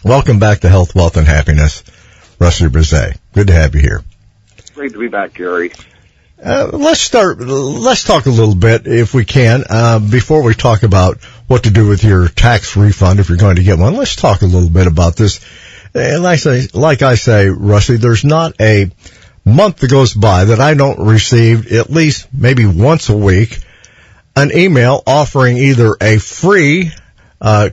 Welcome back to Health, Wealth, and Happiness, Rusty Brzee. Good to have you here. Great to be back, Gary. Let's talk a little bit, if we can, before we talk about what to do with your tax refund if you're going to get one. Let's talk a little bit about this. And like I say, Rusty, there's not a month that goes by that I don't receive at least maybe once a week an email offering either a free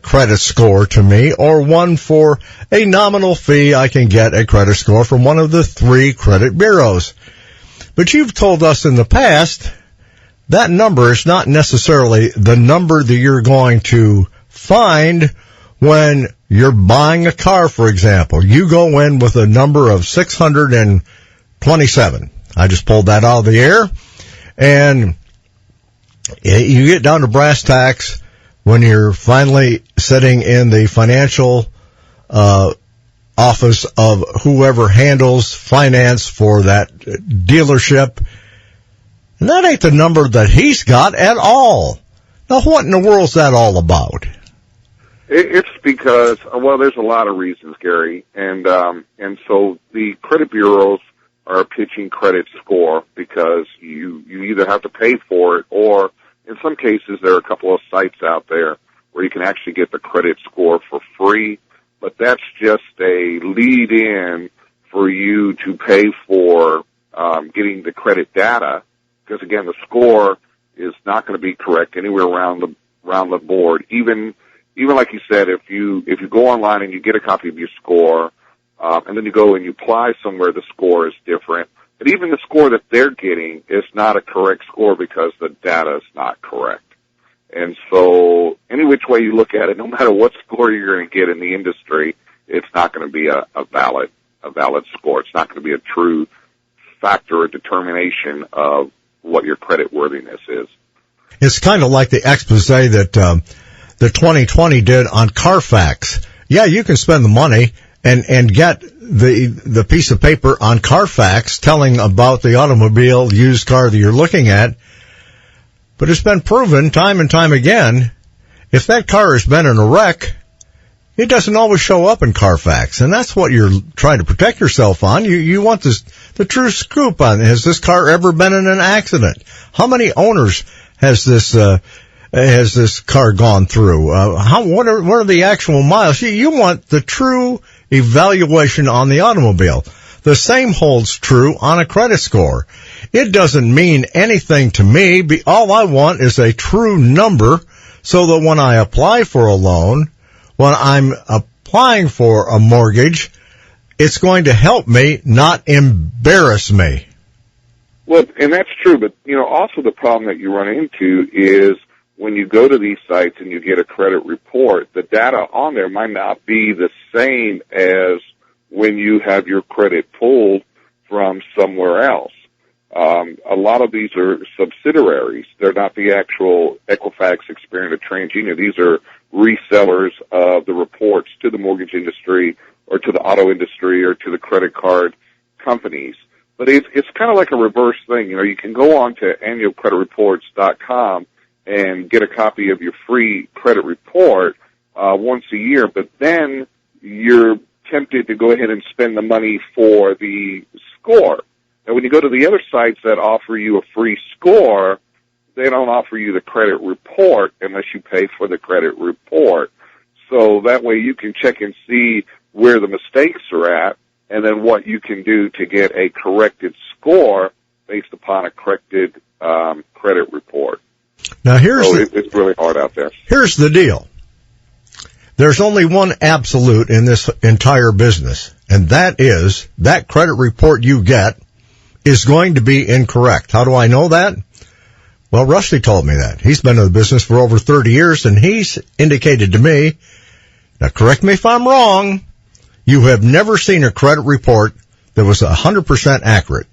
credit score to me or one for a nominal fee. I can get a credit score from one of the 3 credit bureaus. But you've told us in the past that number is not necessarily the number that you're going to find when you're buying a car, for example. You go in with a number of 627. I just pulled that out of the air. And you get down to brass tacks when you're finally sitting in the financial office of whoever handles finance for that dealership. And that ain't the number that he's got at all. Now, what in the world's that all about? It's because, well, there's a lot of reasons, Gary. And so the credit bureaus are pitching credit score because you either have to pay for it or in some cases there are a couple of sites out there where you can actually get the credit score for free. But that's just a lead-in for you to pay for getting the credit data, because again, the score is not going to be correct anywhere around the board. Even like you said, if you go online and you get a copy of your score, and then you go and you apply somewhere, the score is different. But even the score that they're getting is not a correct score because the data is not correct. And so any which way you look at it, no matter what score you're going to get in the industry, it's not going to be a valid score. It's not going to be a true factor or determination of what your credit worthiness is. It's kind of like the expose that the 2020 did on Carfax. Yeah, you can spend the money and get the piece of paper on Carfax telling about the automobile used car that you're looking at. But it's been proven time and time again, if that car has been in a wreck, it doesn't always show up in Carfax. And that's what you're trying to protect yourself on. You want the true scoop on, has this car ever been in an accident? How many owners has this car gone through? What are the actual miles? You want the true evaluation on the automobile. The same holds true on a credit score. It doesn't mean anything to me. All I want is a true number so that when I apply for a loan, when I'm applying for a mortgage, it's going to help me, not embarrass me. Well, and that's true, but, also the problem that you run into is when you go to these sites and you get a credit report, the data on there might not be the same as when you have your credit pulled from somewhere else. A lot of these are subsidiaries. They're not the actual Equifax, Experian, or TransUnion. These are resellers of the reports to the mortgage industry or to the auto industry or to the credit card companies. But it's kind of like a reverse thing. You can go on to annualcreditreports.com and get a copy of your free credit report once a year, but then you're tempted to go ahead and spend the money for the score. And when you go to the other sites that offer you a free score, they don't offer you the credit report unless you pay for the credit report. So that way you can check and see where the mistakes are at and then what you can do to get a corrected score based upon a corrected credit report. Now it's really hard out there. Here's the deal. There's only one absolute in this entire business, and that is that credit report you get is going to be incorrect. How do I know that? Well, Rusty told me that. He's been in the business for over 30 years, and he's indicated to me, now correct me if I'm wrong, you have never seen a credit report that was 100% accurate.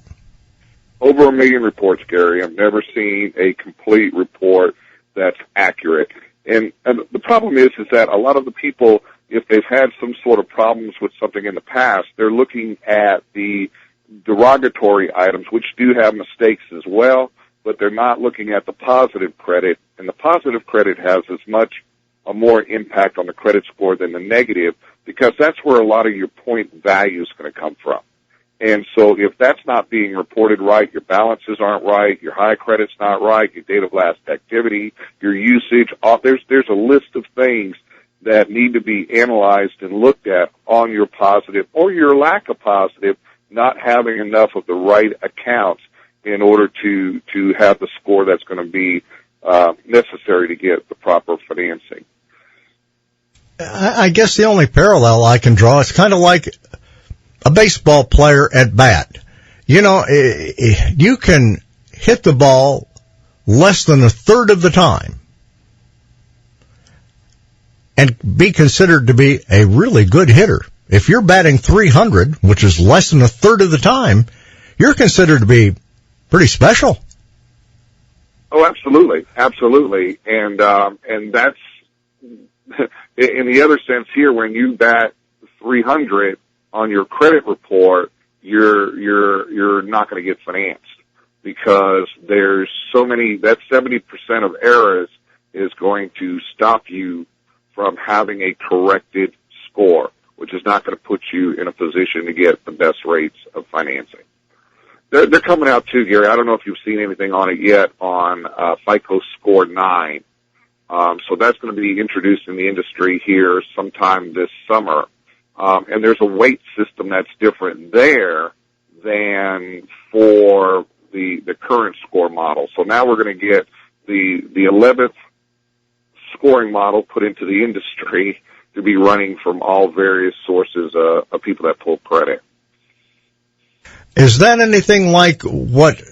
Over 1 million reports, Gary. I've never seen a complete report that's accurate. And the problem is that a lot of the people, if they've had some sort of problems with something in the past, they're looking at the derogatory items, which do have mistakes as well, but they're not looking at the positive credit. And the positive credit has as much a more impact on the credit score than the negative, because that's where a lot of your point value is going to come from. And so if that's not being reported right, your balances aren't right, your high credit's not right, your date of last activity, your usage, there's a list of things that need to be analyzed and looked at on your positive or your lack of positive, not having enough of the right accounts in order to have the score that's going to be necessary to get the proper financing. I guess the only parallel I can draw is kind of like a baseball player at bat. You know, you can hit the ball less than a third of the time and be considered to be a really good hitter. If you're batting 300, which is less than a third of the time, you're considered to be pretty special. Oh, absolutely, absolutely, and that's in the other sense here. When you bat 300 on your credit report, you're not going to get financed because there's so many. That 70% of errors is going to stop you from having a corrected score, which is not going to put you in a position to get the best rates of financing. They're coming out too, Gary. I don't know if you've seen anything on it yet on FICO Score 9. So that's going to be introduced in the industry here sometime this summer. And there's a weight system that's different there than for the current score model. So now we're going to get the 11th scoring model put into the industry to be running from all various sources of people that pull credit. Is that anything like what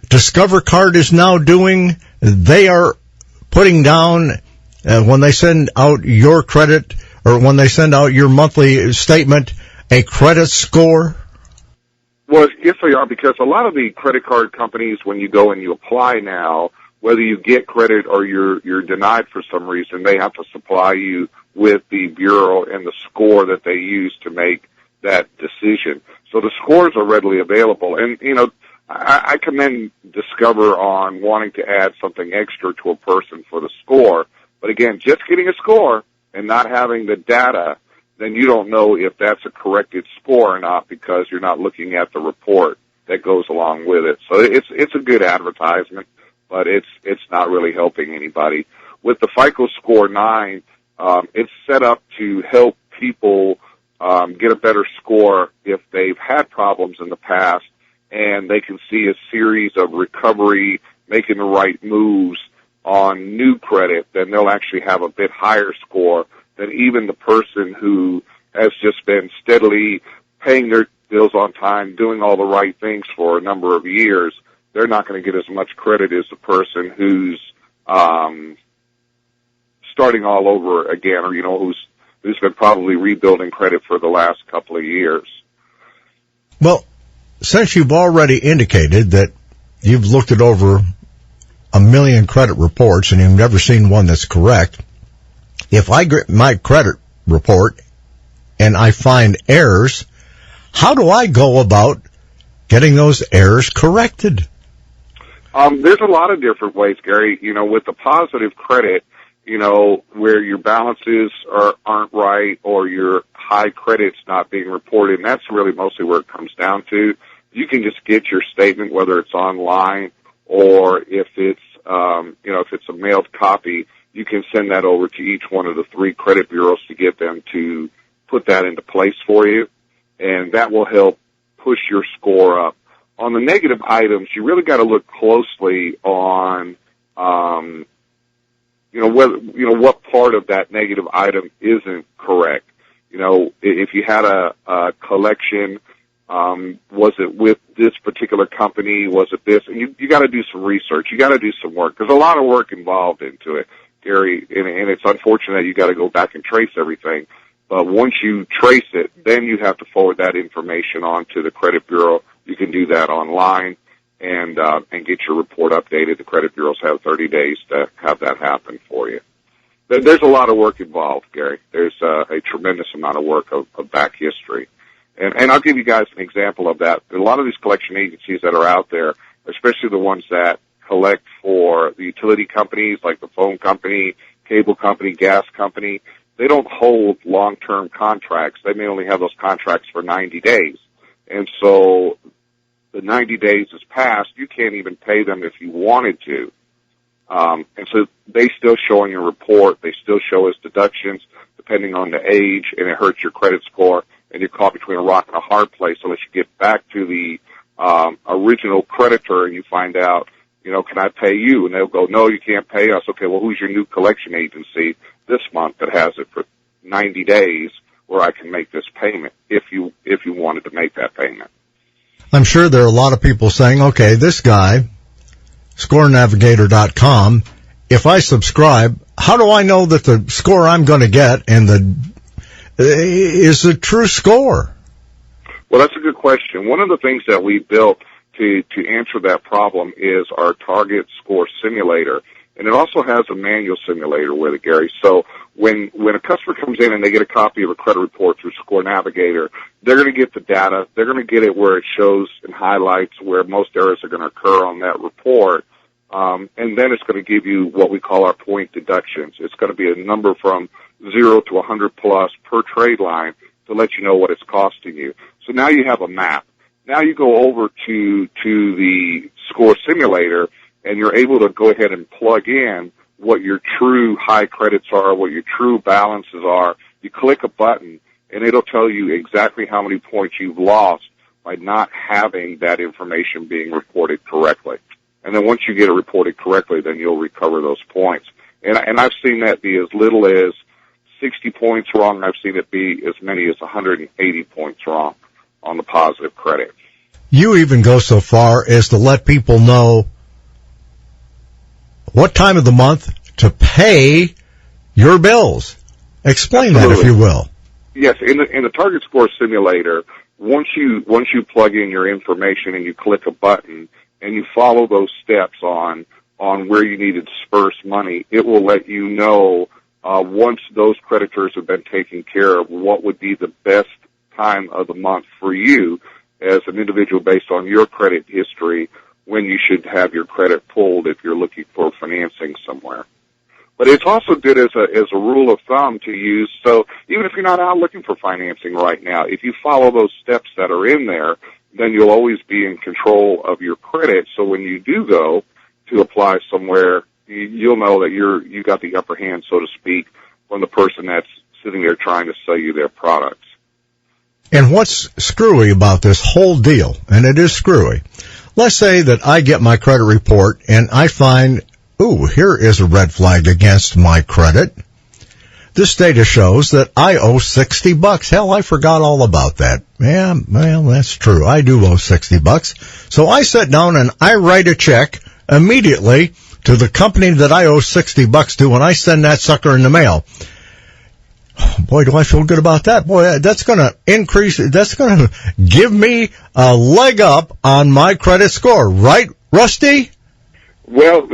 Discover Card is now doing? They are putting down when they send out your credit or when they send out your monthly statement, a credit score? Well, yes, they are, because a lot of the credit card companies, when you go and you apply now, whether you get credit or you're denied for some reason, they have to supply you with the bureau and the score that they use to make that decision. So the scores are readily available. And, you know, I commend Discover on wanting to add something extra to a person for the score. But again, just getting a score and not having the data, then you don't know if that's a corrected score or not because you're not looking at the report that goes along with it. So it's a good advertisement, but it's not really helping anybody. With the FICO Score 9, it's set up to help people get a better score if they've had problems in the past and they can see a series of recovery, making the right moves on new credit, then they'll actually have a bit higher score than even the person who has just been steadily paying their bills on time, doing all the right things for a number of years. They're not going to get as much credit as the person who's starting all over again, or, you know, who's been probably rebuilding credit for the last couple of years. Well, since you've already indicated that you've looked at over 1 million credit reports and you've never seen one that's correct, if I get my credit report and I find errors, how do I go about getting those errors corrected? There's a lot of different ways, Gary. You know, with the positive credit, you know, where your balances aren't right or your high credit's not being reported, and that's really mostly where it comes down to. You can just get your statement, whether it's online or if it's, if it's a mailed copy, you can send that over to each one of the 3 credit bureaus to get them to put that into place for you, and that will help push your score up. On the negative items, you really got to look closely on, what part of that negative item isn't correct. You know, if you had a collection, was it with this particular company? Was it this? And you got to do some research. You got to do some work. There's a lot of work involved into it, Gary, and it's unfortunate that you got to go back and trace everything. But once you trace it, then you have to forward that information on to the credit bureau. You can do that online and get your report updated. The credit bureaus have 30 days to have that happen for you. There's a lot of work involved, Gary. There's a tremendous amount of work of back history. And I'll give you guys an example of that. A lot of these collection agencies that are out there, especially the ones that collect for the utility companies like the phone company, cable company, gas company. They don't hold long-term contracts. They may only have those contracts for 90 days. And so the 90 days is passed. You can't even pay them if you wanted to. And so they still show on your report. They still show as deductions depending on the age, and it hurts your credit score, and you're caught between a rock and a hard place unless you get back to the original creditor and you find out, can I pay you? And they'll go, no, you can't pay us. Okay, well, who's your new collection agency this month that has it for 90 days where I can make this payment if you wanted to make that payment? I'm sure there are a lot of people saying, okay, this guy, ScoreNavigator.com, if I subscribe, how do I know that the score I'm going to get is a true score? Well, that's a good question. One of the things that we built to answer that problem is our target score simulator. And it also has a manual simulator with it, Gary. So when a customer comes in and they get a copy of a credit report through ScoreNavigator, they're going to get the data. They're going to get it where it shows and highlights where most errors are going to occur on that report. And then it's going to give you what we call our point deductions. It's going to be a number from 0 to 100 plus per trade line to let you know what it's costing you. So now you have a map. Now you go over to the score simulator, and you're able to go ahead and plug in what your true high credits are, what your true balances are. You click a button, and it'll tell you exactly how many points you've lost by not having that information being reported correctly. And then once you get it reported correctly, then you'll recover those points. And I've seen that be as little as 60 points wrong. I've seen it be as many as 180 points wrong on the positive credit. You even go so far as to let people know what time of the month to pay your bills. Explain Absolutely. That, if you will. Yes, in the target score simulator, once you plug in your information and you click a button and you follow those steps on where you need to disperse money, it will let you know once those creditors have been taken care of what would be the best time of the month for you as an individual based on your credit history when you should have your credit pulled if you're looking for financing somewhere. But it's also good as a rule of thumb to use. So even if you're not out looking for financing right now, if you follow those steps that are in there, then you'll always be in control of your credit. So when you do go to apply somewhere, you'll know that you got the upper hand, so to speak, from the person that's sitting there trying to sell you their products. And what's screwy about this whole deal, and it is screwy, let's say that I get my credit report and I find, here is a red flag against my credit. This data shows that I owe $60. Hell, I forgot all about that. Yeah, well, that's true. I do owe $60. So I sit down and I write a check immediately to the company that I owe $60 to, and I send that sucker in the mail. Boy, do I feel good about that. Boy, that's going to that's going to give me a leg up on my credit score. Right, Rusty? Well,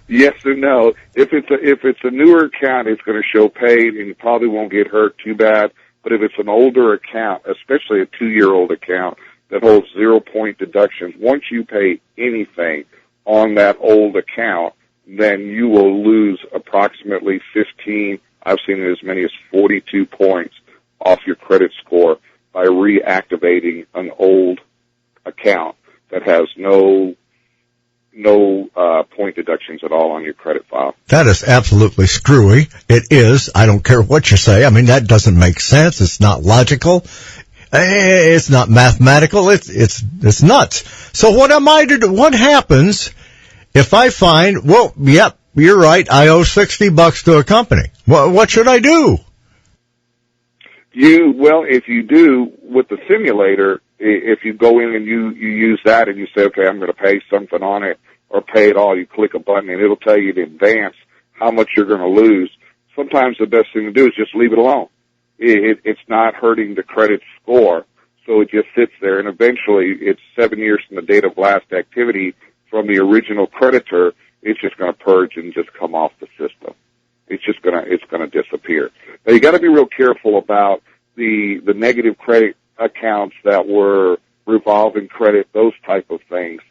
yes and no. If it's a newer account, it's going to show paid, and you probably won't get hurt too bad. But if it's an older account, especially a 2-year-old account that holds 0-point deductions, once you pay anything on that old account, then you will lose approximately 15, I've seen it as many as 42 points off your credit score by reactivating an old account that has no point deductions at all on your credit file. That is absolutely screwy. It is. I don't care what you say. I mean, that doesn't make sense. It's not logical. It's not mathematical. It's nuts. So what am I to do? What happens if I find, well, yep, you're right, I owe $60 to a company? What should I do? If you do with the simulator, if you go in and you use that and you say, okay, I'm going to pay something on it or pay it all, you click a button and it'll tell you in advance how much you're going to lose. Sometimes the best thing to do is just leave it alone. It's not hurting the credit score, so it just sits there, and eventually it's 7 years from the date of last activity from the original creditor. It's just going to purge and just come off the system. It's going to disappear. Now you got to be real careful about the negative credit accounts that were revolving credit, those type of things,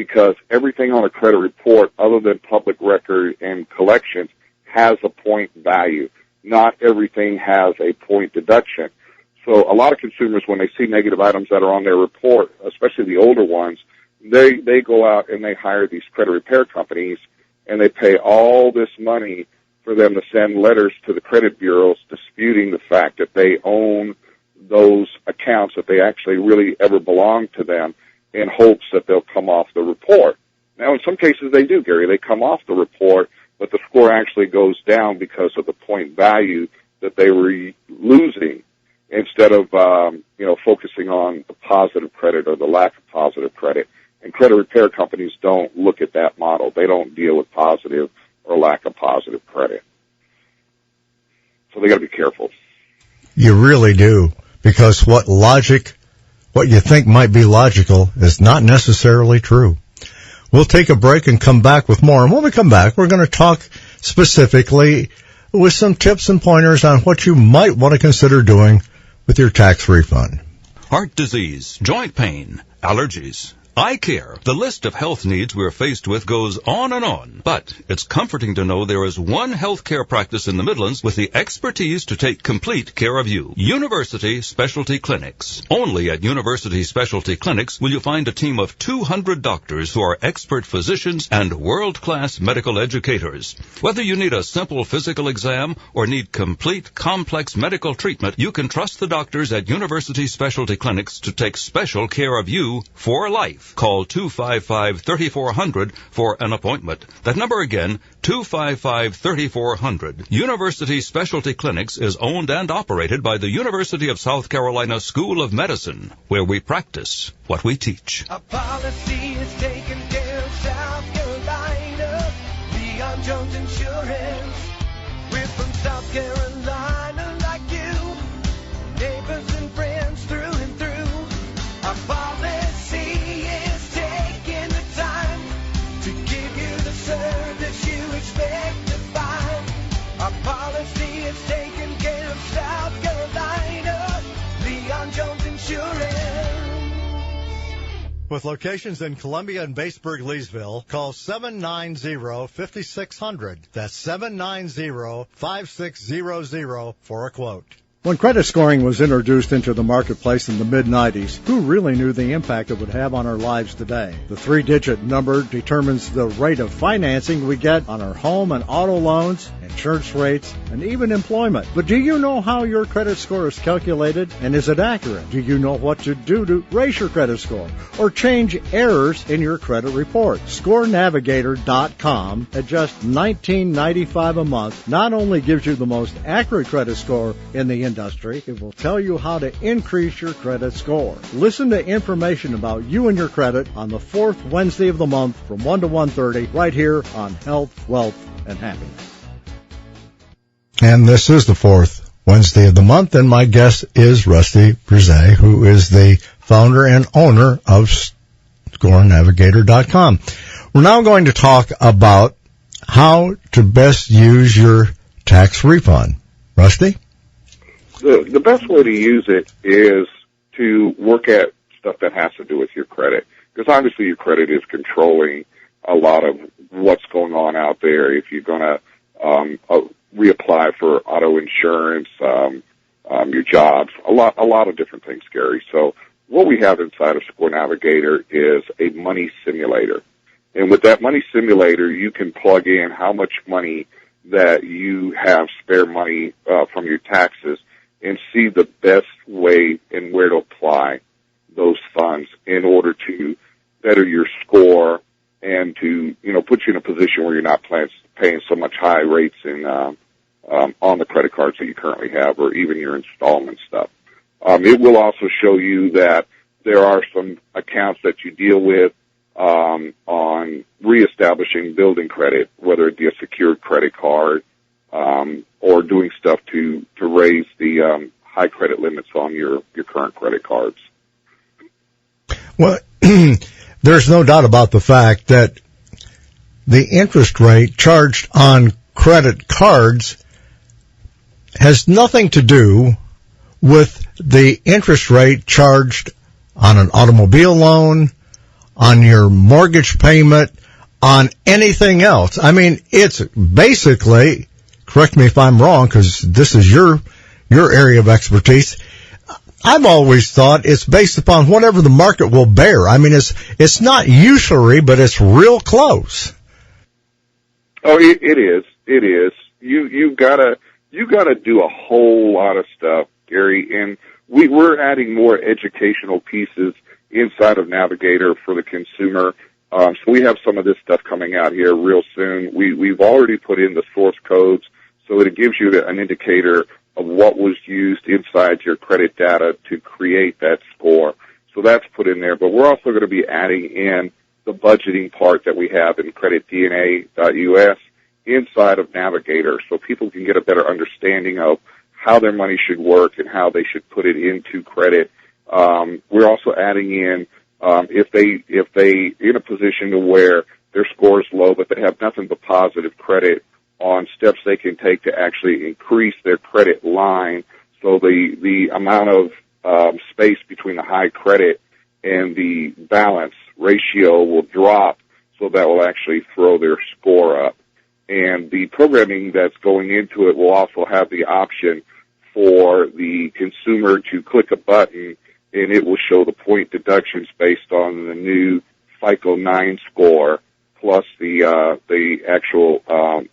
because everything on a credit report other than public record and collections has a point value. Not everything has a point deduction. So a lot of consumers, when they see negative items that are on their report, especially the older ones, they go out and they hire these credit repair companies, and they pay all this money for them to send letters to the credit bureaus disputing the fact that they own those accounts, that they actually really ever belong to them, in hopes that they'll come off the report. Now, in some cases they do, Gary. They come off the report, but the score actually goes down because of the point value that they were losing, instead of focusing on the positive credit or the lack of positive credit. And credit repair companies don't look at that model. They don't deal with positive or lack of positive credit. So they got to be careful. You really do, because what you think might be logical is not necessarily true. We'll take a break and come back with more. And when we come back, we're going to talk specifically with some tips and pointers on what you might want to consider doing with your tax refund. Heart disease, joint pain, allergies, eye care. The list of health needs we're faced with goes on and on. But it's comforting to know there is one health care practice in the Midlands with the expertise to take complete care of you. University Specialty Clinics. Only at University Specialty Clinics will you find a team of 200 doctors who are expert physicians and world-class medical educators. Whether you need a simple physical exam or need complete complex medical treatment, you can trust the doctors at University Specialty Clinics to take special care of you for life. Call 255-3400 for an appointment. That number again, 255-3400. University Specialty Clinics is owned and operated by the University of South Carolina School of Medicine, where we practice what we teach. Our policy is taken care of South Carolina. Leon Jones Insurance. We're from South Carolina like you. Neighbors and friends through and through. Our policy is taking the time to give you the service you expect to find. Our policy is taking care of South Carolina. Leon Jones Insurance. With locations in Columbia and Batesburg, Leesville, call 790-5600. That's 790-5600 for a quote. When credit scoring was introduced into the marketplace in the mid-'90s, who really knew the impact it would have on our lives today? The 3-digit number determines the rate of financing we get on our home and auto loans, insurance rates, and even employment. But do you know how your credit score is calculated, and is it accurate? Do you know what to do to raise your credit score or change errors in your credit report? ScoreNavigator.com at just $19.95 a month not only gives you the most accurate credit score in the industry, it will tell you how to increase your credit score. Listen to information about you and your credit on the 4th Wednesday of the month from 1 to 1:30 right here on Health, Wealth, and Happiness. And this is the 4th Wednesday of the month, and my guest is Rusty Brzee, who is the founder and owner of ScoreNavigator.com. We're now going to talk about how to best use your tax refund. Rusty? The best way to use it is to work at stuff that has to do with your credit, because obviously your credit is controlling a lot of what's going on out there. If you're going to reapply for auto insurance, your jobs, a lot of different things, Gary. So what we have inside of Score Navigator is a money simulator. And with that money simulator, you can plug in how much money that you have spare money from your taxes and see the best way and where to apply those funds in order to better your score and to, put you in a position where you're not paying so much high rates in, on the credit cards that you currently have, or even your installment stuff. It will also show you that there are some accounts that you deal with on reestablishing building credit, whether it be a secured credit card, or doing stuff to raise the high credit limits on your current credit cards. Well, there's no doubt about the fact that the interest rate charged on credit cards has nothing to do with the interest rate charged on an automobile loan, on your mortgage payment, on anything else. I mean, it's basically, correct me if I'm wrong, because this is your area of expertise. I've always thought it's based upon whatever the market will bear. I mean, it's not usury, but it's real close. Oh, it is. It is. You gotta do a whole lot of stuff, Gary, and we're adding more educational pieces inside of Navigator for the consumer. So we have some of this stuff coming out here real soon. We've already put in the source codes so that it gives you an indicator of what was used inside your credit data to create that score. So that's put in there. But we're also going to be adding in the budgeting part that we have in creditdna.us inside of Navigator so people can get a better understanding of how their money should work and how they should put it into credit. We're also adding in if they in a position to where their score is low but they have nothing but positive credit, on steps they can take to actually increase their credit line, so the amount of space between the high credit and the balance ratio will drop, so that will actually throw their score up. And the programming that's going into it will also have the option for the consumer to click a button and it will show the point deductions based on the new FICO 9 score plus the actual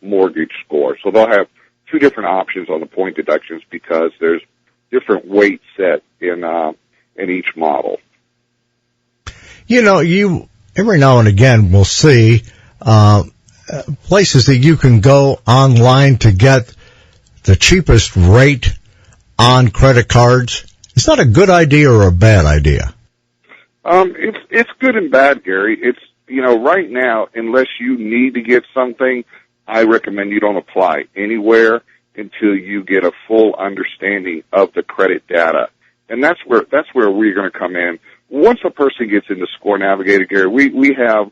mortgage score. So they'll have two different options on the point deductions because there's different weights set in each model. You know, you every now and again will see places that you can go online to get the cheapest rate on credit cards. Is that a good idea or a bad idea? It's good and bad, Gary. It's, you know, right now, unless you need to get something, I recommend you don't apply anywhere until you get a full understanding of the credit data. And that's where we're going to come in. Once a person gets into ScoreNavigator, Gary, we have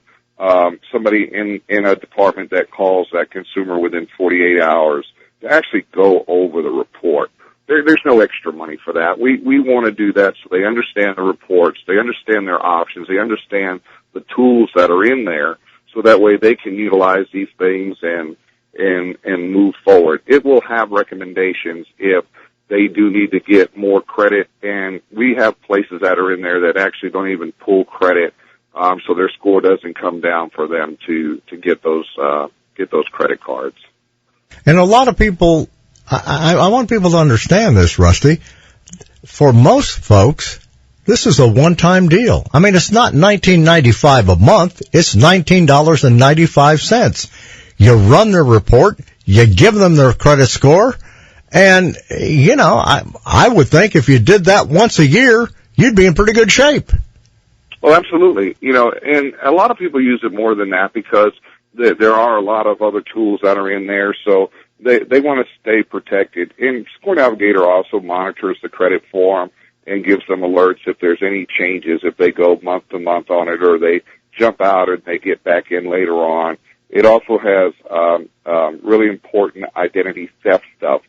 somebody in a department that calls that consumer within 48 hours to actually go over the report. There's no extra money for that. We want to do that so they understand the reports, they understand their options, they understand the tools that are in there, so that way they can utilize these things and move forward. It will have recommendations if they do need to get more credit, and we have places that are in there that actually don't even pull credit, so their score doesn't come down for them to get those credit cards. And a lot of people, I want people to understand this, Rusty. For most folks, this is a one-time deal. I mean, it's not $19.95 a month. It's $19.95. You run their report, you give them their credit score, and, you know, I would think if you did that once a year, you'd be in pretty good shape. Well, absolutely. You know, and a lot of people use it more than that because there are a lot of other tools that are in there, so they want to stay protected. And ScoreNavigator also monitors the credit for them and gives them alerts if there's any changes, if they go month to month on it or they jump out and they get back in later on. It also has really important identity theft stuff.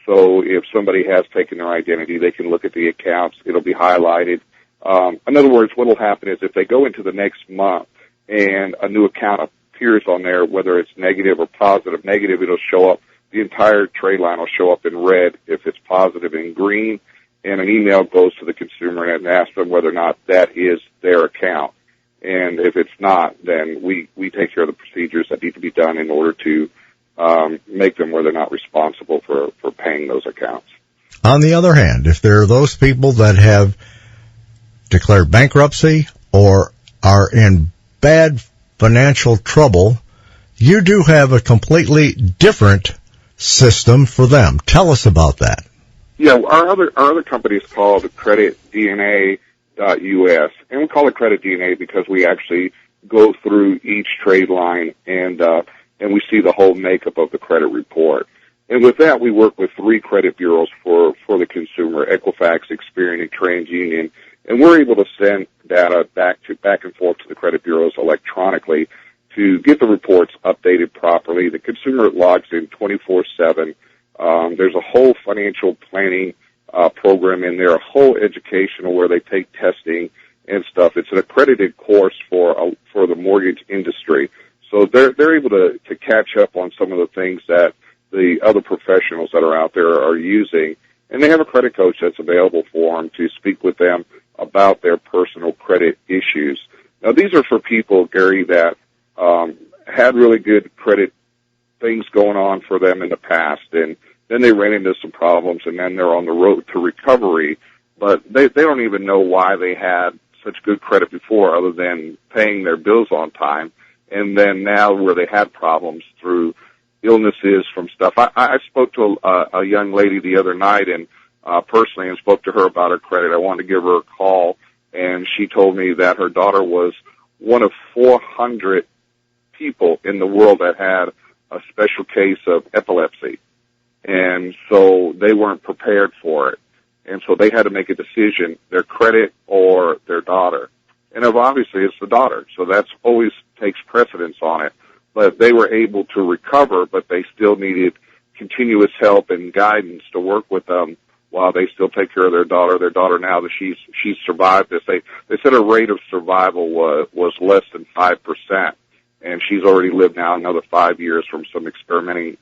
So if somebody has taken their identity, they can look at the accounts. It'll be highlighted. In other words, what will happen is if they go into the next month and a new account appears on there, whether it's negative or positive, negative, it'll show up. The entire trade line will show up in red if it's positive in green, and an email goes to the consumer and asks them whether or not that is their account. And if it's not, then we take care of the procedures that need to be done in order to make them where they're not responsible for paying those accounts. On the other hand, if there are those people that have declared bankruptcy or are in bad financial trouble, you do have a completely different system for them. Tell us about that. Yeah, our other company is called CreditDNA.us, and we call it Credit DNA because we actually go through each trade line and we see the whole makeup of the credit report. And with that, we work with 3 credit bureaus for the consumer: Equifax, Experian, and TransUnion, and we're able to send data back and forth to the credit bureaus electronically to get the reports updated properly. The consumer logs in 24/7. There's a whole financial planning program in there, a whole educational where they take testing, and stuff. It's an accredited course for the mortgage industry. So they're able to catch up on some of the things that the other professionals that are out there are using. And they have a credit coach that's available for them to speak with them about their personal credit issues. Now, these are for people, Gary, that had really good credit things going on for them in the past, and then they ran into some problems, and then they're on the road to recovery, but they don't even know why they had such good credit before other than paying their bills on time, and then now where they had problems through illnesses from stuff. I spoke to a young lady the other night and personally and spoke to her about her credit. I wanted to give her a call, and she told me that her daughter was one of 400 people in the world that had a special case of epilepsy. And so they weren't prepared for it. And so they had to make a decision, their credit or their daughter. And obviously it's the daughter, so that's always takes precedence on it. But they were able to recover, but they still needed continuous help and guidance to work with them while they still take care of their daughter. Their daughter, now that she's survived this, they said her rate of survival was less than 5%, and she's already lived now another 5 years from some experimenting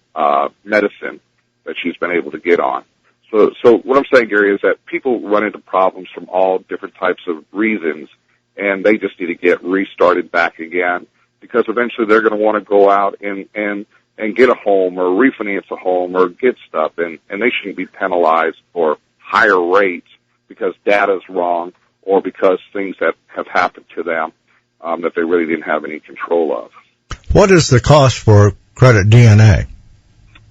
medicine that she's been able to get on. So what I'm saying, Gary, is that people run into problems from all different types of reasons, and they just need to get restarted back again, because eventually they're going to want to go out and get a home or refinance a home or get stuff, and they shouldn't be penalized for higher rates because data's wrong or because things that have happened to them that they really didn't have any control of. What is the cost for credit DNA?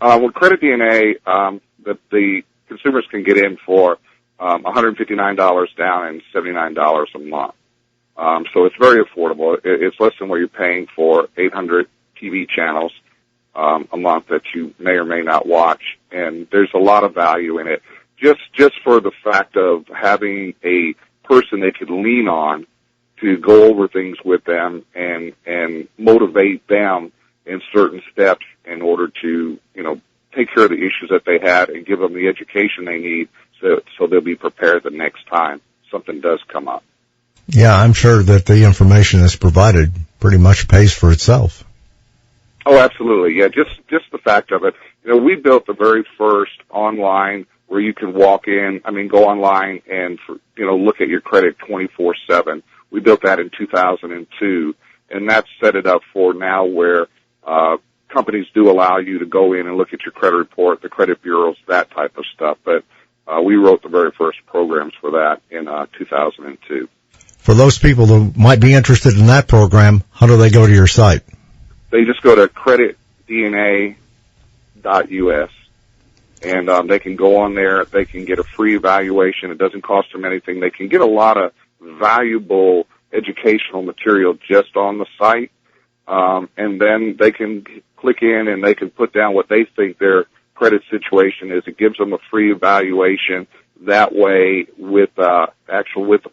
With credit DNA, the consumers can get in for $159 down and $79 a month. So it's very affordable. It's less than what you're paying for 800 TV channels a month that you may or may not watch, and there's a lot of value in it. Just for the fact of having a person they could lean on to go over things with them and motivate them in certain steps in order to, take care of the issues that they had and give them the education they need so they'll be prepared the next time something does come up. Yeah, I'm sure that the information that's provided pretty much pays for itself. Oh, absolutely. Yeah, just the fact of it. We built the very first online where you can go online and, look at your credit 24/7. We built that in 2002, and that's set it up for now where companies do allow you to go in and look at your credit report, the credit bureaus, that type of stuff. But we wrote the very first programs for that in 2002. For those people who might be interested in that program, how do they go to your site? They just go to creditdna.us, and they can go on there. They can get a free evaluation. It doesn't cost them anything. They can get a lot of valuable educational material just on the site, and then they can click in and they can put down what they think their credit situation is. It gives them a free evaluation. That way, with the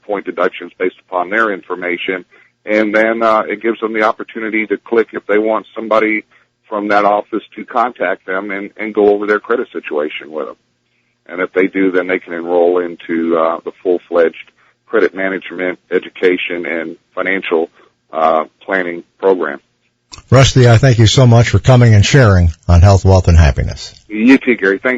point deductions based upon their information, and then it gives them the opportunity to click if they want somebody from that office to contact them and go over their credit situation with them. And if they do, then they can enroll into the full-fledged credit management, education, and financial planning program. Rusty, I thank you so much for coming and sharing on Health, Wealth, and Happiness. You too, Gary. Thanks.